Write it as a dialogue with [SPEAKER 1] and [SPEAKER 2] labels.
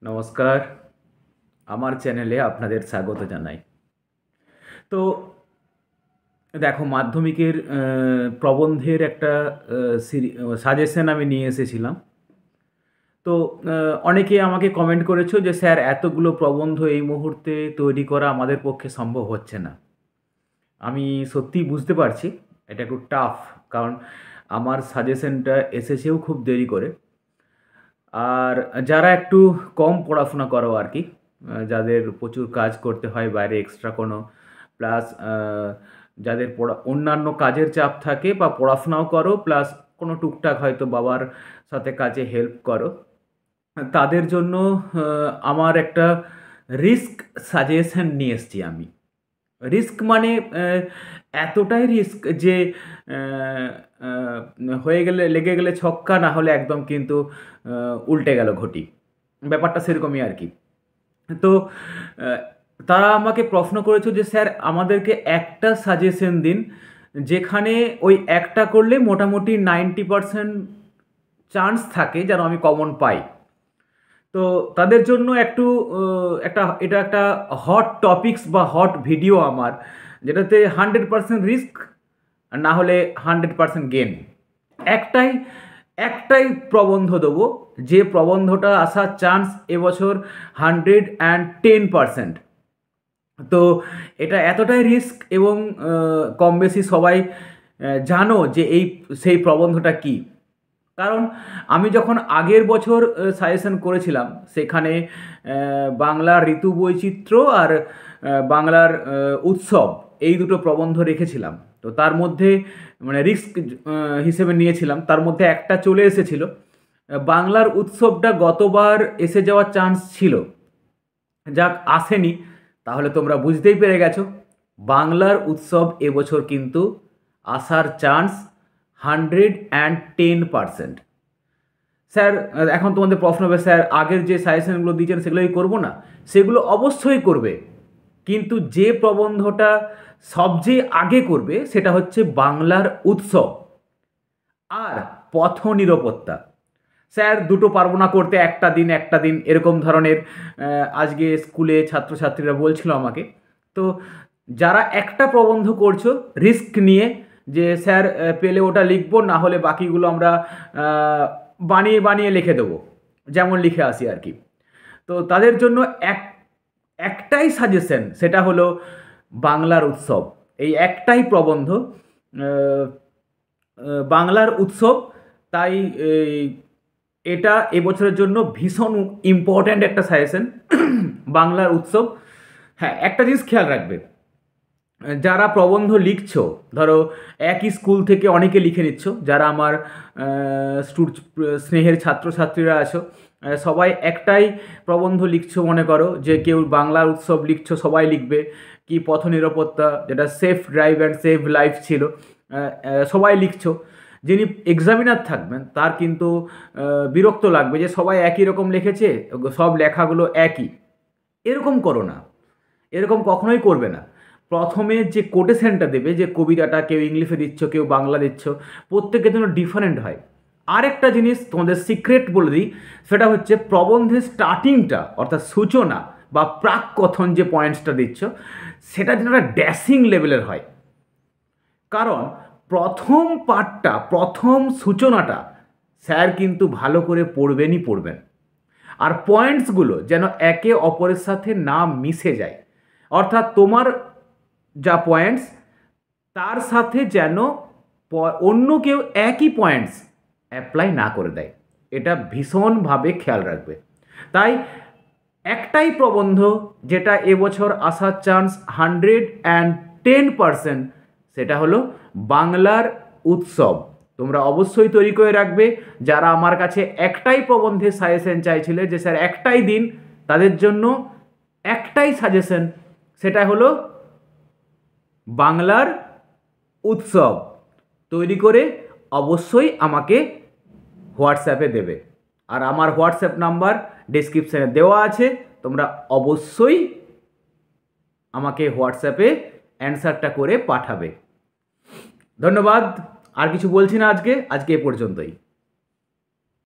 [SPEAKER 1] নমস্কার, আমার চ্যানেলে আপনাদের স্বাগত জানাই। তো দেখো, মাধ্যমিকের প্রবন্ধের একটা সাজেশন আমি নিয়ে এসেছিলাম। তো অনেকে আমাকে কমেন্ট করেছো যে স্যার, এতগুলো প্রবন্ধ এই মুহূর্তে তৈরি করা আমাদের পক্ষে সম্ভব হচ্ছে না। আমি সত্যিই বুঝতে পারছি এটা একটু টাফ, কারণ আমার সাজেশনটা এসেছেও খুব দেরি করে। আর যারা একটু কম পড়াশোনা করো আর কি, যাদের প্রচুর কাজ করতে হয় বাইরে এক্সট্রা কোনো, প্লাস যাদের অন্যান্য কাজের চাপ থাকে বা পড়াশোনাও করো প্লাস কোনো টুকটাক হয়তো বাবার সাথে কাজে হেল্প করো, তাদের জন্য আমার একটা রিস্ক সাজেশন নিয়ে এসেছি আমি। রিস্ক মানে এতটাই রিস্ক যে আহ, আহ, হয়ে গেলে লেগে গেলে ছক্কা, না হলে একদম কিন্তু উল্টে গেল ঘটি। ব্যাপারটা সেরকমই আর কি। তো আহ, তারা আমাকে প্রশ্ন করেছে যে স্যার, আমাদেরকে একটা সাজেশন দিন যেখানে ওই একটা করলে মোটামুটি 90% চান্স থাকে যেন আমি কমন পাই। তো তাদের জন্য একটু এটা একটা হট টপিকস বা হট ভিডিও আমার, যেটাতে 100% রিস্ক না হলে 100% গেন। একটাই একটাই প্রবন্ধ দেবো, যে প্রবন্ধটা আসার চান্স এবছর 110%। তো এটা এতটাই রিস্ক এবং কম বেশি সবাই জানো যে সেই প্রবন্ধটা কী। কারণ আমি যখন আগের বছর সাজেশন করেছিলাম, সেখানে বাংলার ঋতু বৈচিত্র্য আর বাংলার উৎসব, এই দুটো প্রবন্ধ রেখেছিলাম। তো তার মধ্যে মানে রিস্ক হিসেবে নিয়েছিলাম, তার মধ্যে একটা চলে এসেছিল। বাংলার উৎসবটা গতবার এসে যাওয়ার চান্স ছিল, যাক আসেনি। তাহলে তোমরা বুঝতেই পেরে গেছো, বাংলার উৎসব এবছর কিন্তু আসার চান্স 110%। স্যার, এখন তোমাদের প্রশ্ন হবে, স্যার আগের যে সাজেশনগুলো দিয়েছেন সেগুলোই করবো না? সেগুলো অবশ্যই করবে, কিন্তু যে প্রবন্ধটা সবচেয়ে আগে করবে সেটা হচ্ছে বাংলার উৎসব আর পথ নিরাপত্তা। স্যার দুটো পারবো না করতে, একটা দিন একটা দিন, এরকম ধরনের আজকে স্কুলে ছাত্রছাত্রীরা বলছিল আমাকে। তো যারা একটা প্রবন্ধ করছো রিস্ক নিয়ে, যে স্যার পেলে ওটা লিখবো, না হলে বাকিগুলো আমরা বানিয়ে বানিয়ে লিখে দেবো, যেমন লিখে আসি আর কি। তো তাদের জন্য একটাই সাজেশন, সেটা হলো বাংলার উৎসব। এই একটাই প্রবন্ধ, বাংলার উৎসব। তাই এটা এবছরের জন্য ভীষণ ইম্পর্ট্যান্ট একটা সাজেশন, বাংলার উৎসব। হ্যাঁ, একটা জিনিস খেয়াল রাখবে, যারা প্রবন্ধ লিখছো, ধরো একই স্কুল থেকে অনেকে লিখে নিচ্ছ, যারা আমার স্নেহের ছাত্রছাত্রীরা আছো, সবাই একটাই প্রবন্ধ লিখছো। মনে করো যে কেউ বাংলার উৎসব লিখছো, সবাই লিখবে কি পথ নিরাপত্তা, যেটা safe drive and save life ছিল, সবাই লিখছো। যিনি এক্সামিনার থাকবেন তার কিন্তু বিরক্ত লাগবে যে সবাই একই রকম লিখেছে, সব লেখাগুলো একই। এরকম করো না, এরকম কখনোই করবে না। প্রথমে যে কোটেশনটা দেবে, যে কবিতাটা কেউ ইংলিশে দিচ্ছ কেউ বাংলা দিচ্ছ, প্রত্যেকের জন্য ডিফারেন্ট হয়। আরেকটা জিনিস তোমাদের সিক্রেট বলে দিই, সেটা হচ্ছে প্রবন্ধের স্টার্টিংটা, অর্থাৎ সূচনা বা প্রাক কথন যে পয়েন্টসটা দিচ্ছ, সেটা যেন একটা ড্যাশিং লেভেলের হয়। কারণ প্রথম পার্টটা, প্রথম সূচনাটা স্যার কিন্তু ভালো করে পড়বেনই পড়বেন, আর পয়েন্টসগুলো যেন একে অপরের সাথে না মিশে যায়। অর্থাৎ তোমার যা পয়েন্টস, তার সাথে যেন অন্য কেউ একই পয়েন্টস অ্যাপ্লাই না করে দেয়, এটা ভীষণভাবে খেয়াল রাখবে। তাই একটাই প্রবন্ধ যেটা এবছর আসার চান্স 110%, সেটা হলো বাংলার উৎসব। তোমরা অবশ্যই তৈরি করে রাখবে। যারা আমার কাছে একটাই প্রবন্ধের সাজেশন চাইছিলে যে স্যার একটাই দিন, তাদের জন্য একটাই সাজেশন, সেটা হলো বাংলার উৎসব। তৈরি করে অবশ্যই আমাকে হোয়াটসঅ্যাপে দেবে, আর আমার হোয়াটসঅ্যাপ নাম্বার ডেসক্রিপশানে দেওয়া আছে। তোমরা অবশ্যই আমাকে হোয়াটসঅ্যাপে অ্যান্সারটা করে পাঠাবে। ধন্যবাদ। আর কিছু বলছি না, আজকে এ পর্যন্তই।